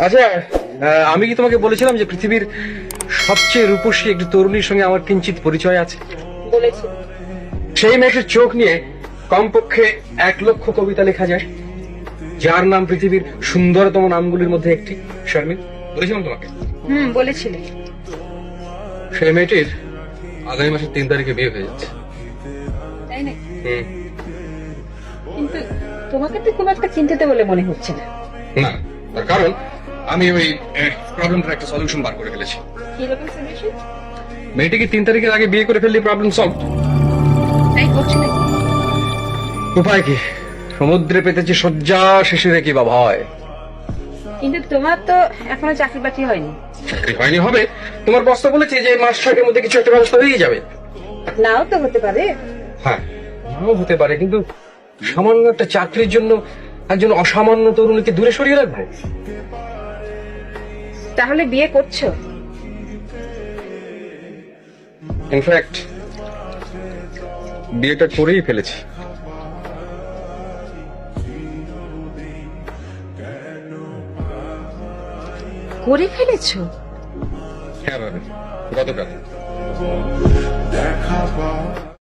আচ্ছা, আমি কি তোমাকে বলেছিলাম যে পৃথিবীর সবচেয়ে রূপসী একটি তরুণীর সঙ্গে আমার কিঞ্চিত পরিচয় আছে? বলেছি। সেই মেয়েটির চোখ নিয়ে কমপক্ষে 1,00,000 কবিতা লেখা যায়, যার নাম পৃথিবীর সুন্দরতম নামগুলির মধ্যে একটি। শারমিন, বলেছিলাম তোমাকে। বলেছিলে। সেই মেয়েটির আগামী মাসের 3 তারিখে বিয়ে হয়ে যাচ্ছে। তাই না? কিন্তু তোমাকে তো কোনো একটা চিন্তিত বলে মনে হচ্ছে না। না, তার কারণ আমি ওই প্রবলেমটার একটা সলিউশন বার করে ফেলেছি। কিরকম সলিউশন? মেয়েটিকে 3 তারিখের আগে বিয়ে করে ফেললে প্রবলেম সলভ। তাই করছো নাকি? উপায় কি? সমুদ্রে পেতেছে শয্যা, শিশিরে কি বা ভয়। কিন্তু তোমার তো এখনো চাকরি বাকরি হয়নি। চাকরি হয়নি হবে, তোমার বস তো বলেছে যে মাস 6 মধ্যে কিছু একটা ব্যবস্থা হয়ে যাবে। নাও তো হতে পারে। হ্যাঁ, নাও হতে পারে, কিন্তু সামান্য একটা চাকরির জন্য একজন অসামান্য তরুণীকে দূরে সরিয়ে রাখবো? তাহলে বিয়ে করছো? ইনফ্যাক্ট বিয়েটা করেই ফেলেছি। করে ফেলেছো? হ্যাঁ ভাবে, গতকাল।